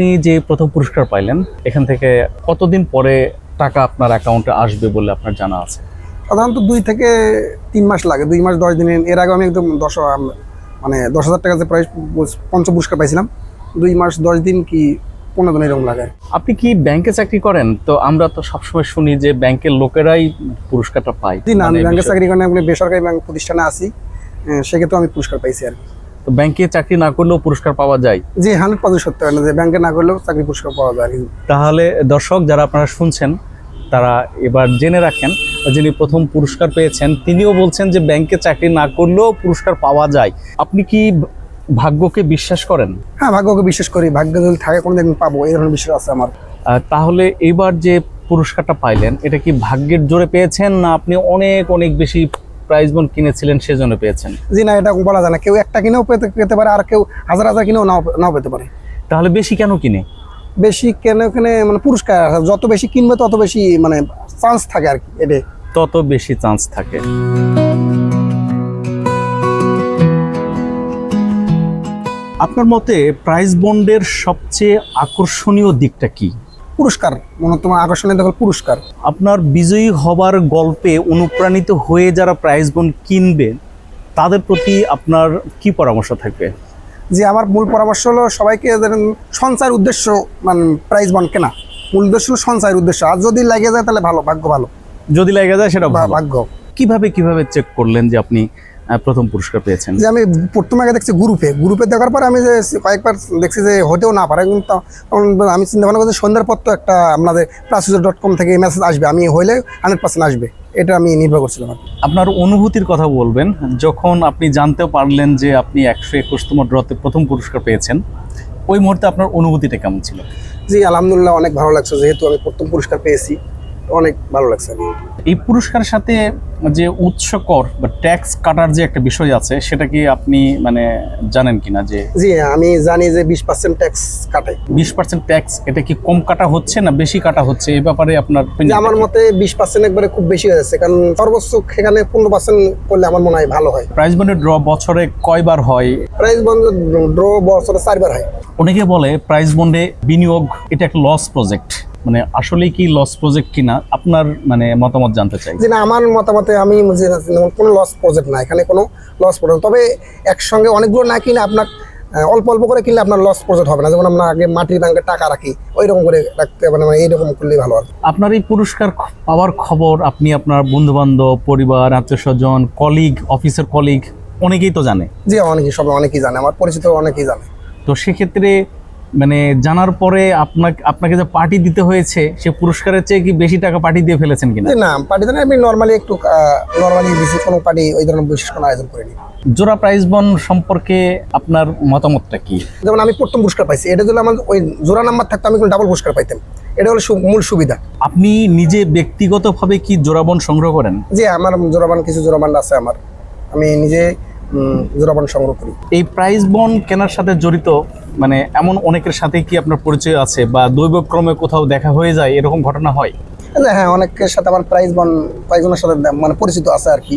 আপনি যে প্রথম পুরস্কার পাইলেন এখান থেকে কতদিন পরে টাকা আপনার অ্যাকাউন্টে আসবে বলে আপনার জানা আছে? সাধারণত 2 থেকে 3 মাস লাগে, 2 মাস 10 দিন। এর আগে আমি একদম 10,000 টাকা যে প্রাইস পঞ্চম পুরস্কার পাইছিলাম, 2 মাস 10 দিন কি 15 দিন এরকম লাগে। আপনি কি ব্যাংকে চাকরি করেন? তো আমরা তো সবসময় শুনি যে ব্যাংকের লোকেরাই পুরস্কারটা পায়। না, আমি ব্যাংকে চাকরি করি না, আমি বেসরকারি ব্যাংক প্রতিষ্ঠানে আছি, সেক্ষেত্রে আমি পুরস্কার পাইছি আর কি। তো ব্যাংকে চাকরি না করলেও পুরস্কার পাওয়া যায়? জি, 100% সত্য হয় না যে ব্যাংকে না করলেও চাকরি পুরস্কার পাওয়া যায় আর কি। তাহলে দর্শক যারা আপনারা শুনছেন তারা এবার জেনে রাখেন, যিনি প্রথম পুরস্কার পেয়েছেন তিনিও বলছেন যে ব্যাংকে চাকরি না করলেও পুরস্কার পাওয়া যায়। আপনি কি ভাগ্যকে বিশ্বাস করেন? হ্যাঁ, ভাগ্যকে বিশ্বাস করি, ভাগ্য যদি থাকে কোনোদিন পাবো, এই ধরনের বিশ্বাস আছে আমার। তাহলে এইবার যে পুরস্কারটা পাইলেন এটা কি ভাগ্যের জোরে পেয়েছেন, না আপনি অনেক অনেক বেশি প্রাইজ বন্ড কিনেছিলেন সেজন্য পেয়েছেন? জি না, এটা বলা যায় না, কেউ একটা কিনেও পেতে পারে, আর কেউ হাজার হাজার কিনেও নাও পেতে পারে। তাহলে বেশি কেন কিনে? বেশি কেন কিনে মানে পুরস্কার যত বেশি কিনবে তত বেশি মানে চান্স থাকে আর কি, এটা তত বেশি চান্স থাকে। আপনার মতে প্রাইজ বন্ডের সবচেয়ে আকর্ষণীয় দিকটা কি? পুরস্কার, মূলত আকর্ষণীয় দেখো পুরস্কার। আপনার বিজয়ী হবার গল্পে অনুপ্রাণিত হয়ে যারা প্রাইজ বন্ড কিনবে তাদের প্রতি আপনার কি পরামর্শ থাকবে? যে আমার মূল পরামর্শ হলো সবাইকে সঞ্চয়ের উদ্দেশ্য, মানে প্রাইজ বন্ড কেনা মূল উদ্দেশ্য হলো সঞ্চয়ের উদ্দেশ্য। আর যদি লেগে যায় তাহলে ভালো, ভাগ্য ভালো। যদি লেগে যায় সেটা ভাগ্য। কিভাবে চেক করলেন যে আপনি প্রথম পুরস্কার পেয়েছেন? যে আমি প্রথমে আগে দেখছি গ্রুপে দেখার পর আমি যে কয়েকবার দেখছি যে হতেও না পারে, কিন্তু আমি চিন্তা ভাবনা করছি সন্ধ্যার পর তো একটা আপনাদের প্রাচুর্য.com থেকে মেসেজ আসবে, আমি হইলে 100% আসবে, এটা আমি নির্ভর করছিলাম। আপনার অনুভূতির কথা বলবেন যখন আপনি জানতে পারলেন যে আপনি 121তম ড্রতে প্রথম পুরস্কার পেয়েছেন, ওই মুহূর্তে আপনার অনুভূতিটা কেমন ছিল? জি আলহামদুলিল্লাহ, অনেক ভালো লাগছে, যেহেতু আমি প্রথম পুরস্কার পেয়েছি, অনেক ভালো লাগছে। এই পুরস্কারের সাথে যে উৎস কর বা ট্যাক্স কাটার যে একটা বিষয় আছে সেটা কি আপনি মানে জানেন কিনা? যে জি আমি জানি যে 20% ট্যাক্স কাটে। 20% ট্যাক্স, এটা কি কম কাটা হচ্ছে না বেশি কাটা হচ্ছে, এই ব্যাপারে আপনার আমার মতে 20% একবারে খুব বেশি হয়ে যাচ্ছে, কারণ সর্বোচ্চ সেখানে 15% করলে আমার মনে হয় ভালো হয়। প্রাইজ বন্ডের ড্র বছরে কয়বার হয়? প্রাইজ বন্ড ড্র বছরে 4 বার হয়। অনেকে বলে প্রাইজ বন্ডে বিনিয়োগ এটা একটা লস প্রজেক্ট, মানে আসলেই কি লস প্রজেক্ট কিনা? আপনার মানে মতামত জানতে চাই। যে না, আমার মতামতে আমি কোনো লস প্রজেক্ট না, এখানে কোনো লস প্রজেক্ট। তবে একসঙ্গে অনেকগুলো না কিনে আপনার অল্প অল্প করে কিনলে আপনার লস প্রজেক্ট হবে না। যেমন আমরা আগে মাটির ব্যাংকে টাকা রাখি, ওই রকম করে রাখতে মানে এইরকম করলেই ভালো। আপনার এই পুরস্কার পাওয়ার খবর আপনি আপনার বন্ধু বান্ধব, পরিবার, আত্মীয় স্বজন, কলিগ, অফিসের কলিগ অনেকেই তো জানে? জি অনেকেই জানে, আমার পরিচিত অনেকেই জানে। তো সেক্ষেত্রে মানে জানার পরে আপনাকে যে পার্টি দিতে হয়েছে সে পুরস্কারের চেয়ে কি বেশি টাকা পার্টি দিয়ে ফেলেছেন কিনা? না, পার্টি দেন আমি নর্মালি দিয়েছি, কোনো পার্টি ওই ধরনের বিশেষ কোনো আয়োজন করিনি। জোড়া প্রাইজ বন্ড সম্পর্কে আপনার মতামতটা কি? যেমন আমি প্রথম পুরস্কার পাইছি, এটা যদি আমার ওই জোড়া নাম্বার থাকতো আমি কোনো ডাবল পুরস্কার পাইতাম, এটা হলো মূল সুবিধা। আপনি নিজে ব্যক্তিগতভাবে কি জোড়া বন্ড সংগ্রহ করেন? জি আমার কিছু জোড়া বন্ড আছে আমার, আমি নিজে জোড়া বন্ড সংগ্রহ করি। এই প্রাইজ বন্ড কেনার সাথে জড়িত মানে এমন অনেকের সাথে কি আপনার পরিচয় আছে বা দৈবক্রমে কোথাও দেখা হয়ে যায়, এরকম ঘটনা হয়? হ্যাঁ, অনেকের সাথে আমার প্রাইজ বন্ড কয়েকজনের সাথে মানে পরিচিত আছে আর কি।